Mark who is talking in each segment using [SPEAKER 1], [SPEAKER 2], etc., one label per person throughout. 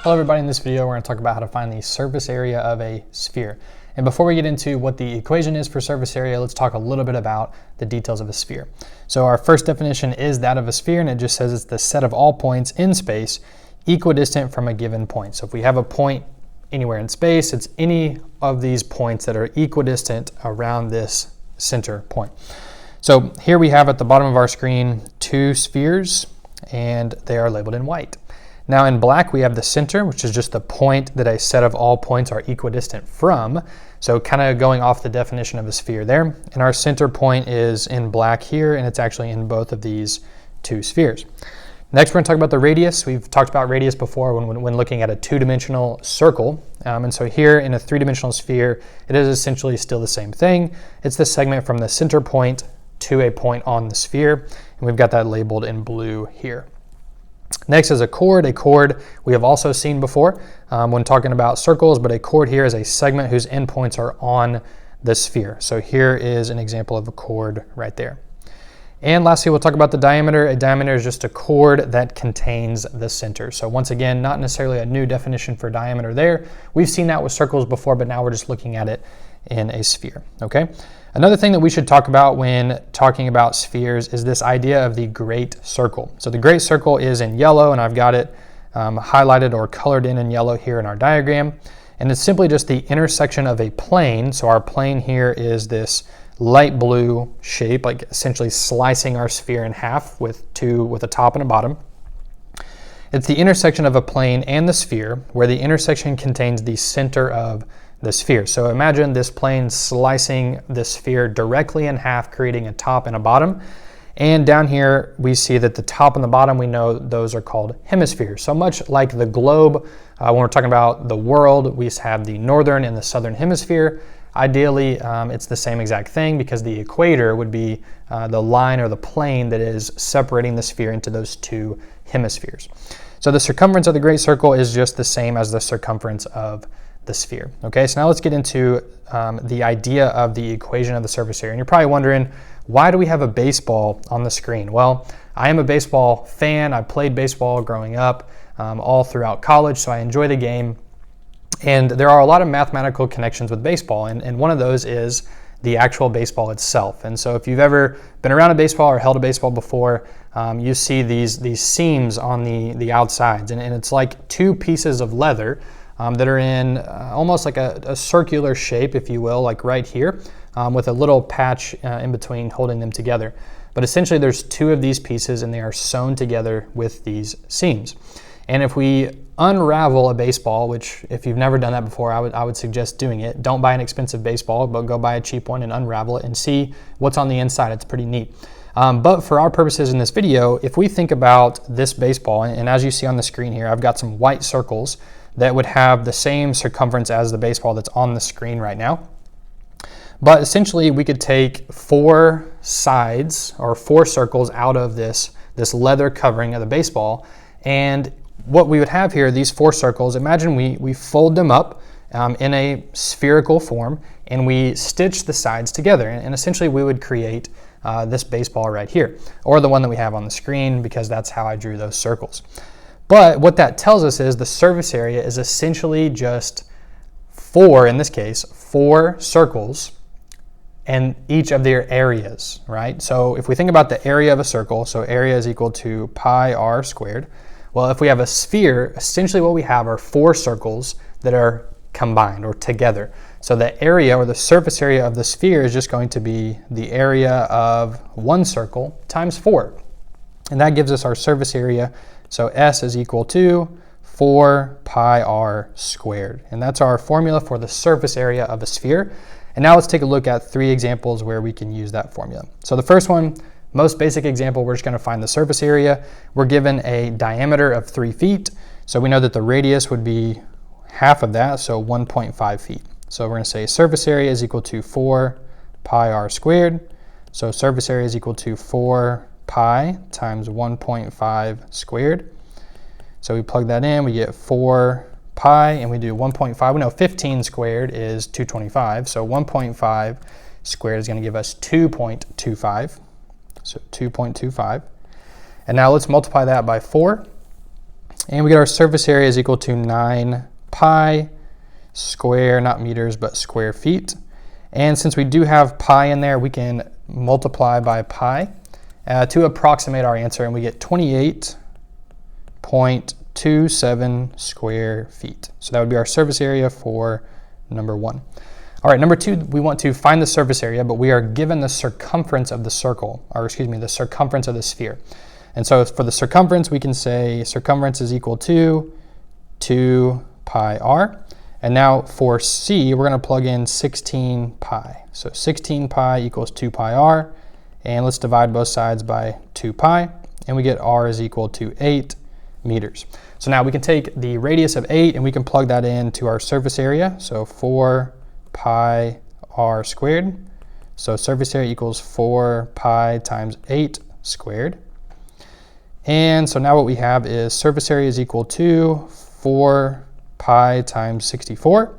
[SPEAKER 1] Hello everybody, in this video we're going to talk about how to find the surface area of a sphere. And before we get into what the equation is for surface area, let's talk a little bit about the details of a sphere. So our first definition is that of a sphere, and it just says it's the set of all points in space equidistant from a given point. So if we have a point anywhere in space, it's any of these points that are equidistant around this center point. So here we have at the bottom of our screen two spheres, and they are labeled in white. Now in black we have the center, which is just the point that a set of all points are equidistant from. So kind of going off the definition of a sphere there. And our center point is in black here, and it's actually in both of these two spheres. Next we're going to talk about the radius. We've talked about radius before when looking at a two-dimensional circle. And so here in a three-dimensional sphere, it is essentially still the same thing. It's the segment from the center point to a point on the sphere, and we've got that labeled in blue here. Next is a chord. A chord we have also seen before when talking about circles, but a chord here is a segment whose endpoints are on the sphere. So here is an example of a chord right there. And lastly, we'll talk about the diameter. A diameter is just a chord that contains the center. So once again, not necessarily a new definition for diameter there. We've seen that with circles before, but now we're just looking at it in a sphere, okay? Another thing that we should talk about when talking about spheres is this idea of the great circle. So the great circle is in yellow, and I've got it highlighted or colored in yellow here in our diagram. And it's simply just the intersection of a plane. So our plane here is this light blue shape, like essentially slicing our sphere in half with a top and a bottom. It's the intersection of a plane and the sphere, where the intersection contains the center of the sphere. So imagine this plane slicing the sphere directly in half, creating a top and a bottom. And down here we see that the top and the bottom, we know those are called hemispheres. So much like the globe, when we're talking about the world, we have the northern and the southern hemisphere. Ideally, it's the same exact thing, because the equator would be the line or the plane that is separating the sphere into those two hemispheres. So the circumference of the great circle is just the same as the circumference of the sphere. Okay, so now let's get into the idea of the equation of the surface area. And you're probably wondering, why do we have a baseball on the screen? Well, I am a baseball fan. I played baseball growing up all throughout college, so I enjoy the game. And there are a lot of mathematical connections with baseball, and one of those is the actual baseball itself. And so if you've ever been around a baseball or held a baseball before, you see these seams on the outsides, and it's like two pieces of leather that are in almost like a circular shape, if you will, like right here, with a little patch in between holding them together. But essentially there's two of these pieces, and they are sewn together with these seams. And if we unravel a baseball, which if you've never done that before, I would suggest doing it. Don't buy an expensive baseball, but go buy a cheap one and unravel it and see what's on the inside. It's pretty neat. But for our purposes in this video, if we think about this baseball, and as you see on the screen here, I've got some white circles that would have the same circumference as the baseball that's on the screen right now. But essentially we could take four sides or four circles out of this leather covering of the baseball, and what we would have here, these four circles, imagine we fold them up in a spherical form, and we stitch the sides together, and essentially we would create this baseball right here, or the one that we have on the screen, because that's how I drew those circles. But what that tells us is the surface area is essentially just in this case, four circles and each of their areas, right? So if we think about the area of a circle, so area is equal to pi r squared. Well, if we have a sphere, essentially what we have are four circles that are combined or together. So the area or the surface area of the sphere is just going to be the area of one circle times 4. And that gives us our surface area. So S is equal to 4 pi r squared. And that's our formula for the surface area of a sphere. And now let's take a look at 3 examples where we can use that formula. So the first one, most basic example, we're just going to find the surface area. We're given a diameter of 3 feet. So we know that the radius would be half of that, so 1.5 feet. So we're going to say surface area is equal to 4 pi r squared. So surface area is equal to 4 pi times 1.5 squared. So we plug that in, we get 4 pi, and we do 1.5. We know 15 squared is 225, so 1.5 squared is going to give us 2.25. So 2.25. And now let's multiply that by 4. And we get our surface area is equal to 9 pi square, not meters, but square feet. And since we do have pi in there, we can multiply by pi to approximate our answer, and we get 28.27 square feet. So that would be our surface area for number 1. All right, number 2, we want to find the surface area, but we are given the circumference of the circle, or excuse me, the circumference of the sphere. And so for the circumference, we can say circumference is equal to 2 pi r. And now for C, we're going to plug in 16 pi. So 16 pi equals 2 pi r. And let's divide both sides by 2 pi. And we get r is equal to 8 meters. So now we can take the radius of 8 and we can plug that into our surface area. So 4 pi r squared. So surface area equals 4 pi times 8 squared. And so now what we have is surface area is equal to 4 pi times 64.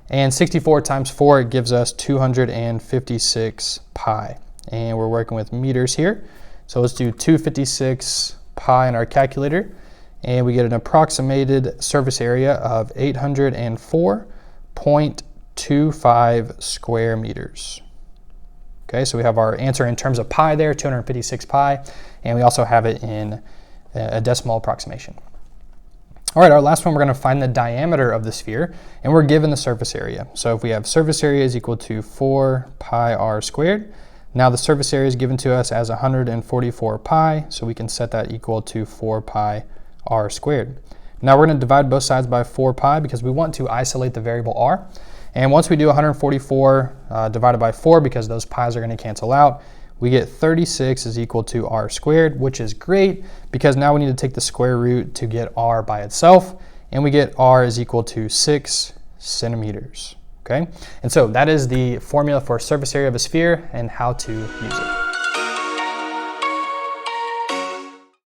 [SPEAKER 1] And 64 times 4 gives us 256 pi. And we're working with meters here. So let's do 256 pi in our calculator. And we get an approximated surface area of 804.25 square meters. Okay, so we have our answer in terms of pi there, 256 pi, and we also have it in a decimal approximation. All right, our last one, we're going to find the diameter of the sphere, and we're given the surface area. So if we have surface area is equal to 4 pi r squared, now the surface area is given to us as 144 pi, so we can set that equal to 4 pi r squared. Now we're going to divide both sides by 4 pi because we want to isolate the variable r. And once we do 144 divided by 4, because those pi's are going to cancel out, we get 36 is equal to r squared, which is great because now we need to take the square root to get r by itself, and we get r is equal to 6 centimeters. Okay, and so that is the formula for surface area of a sphere and how to use it.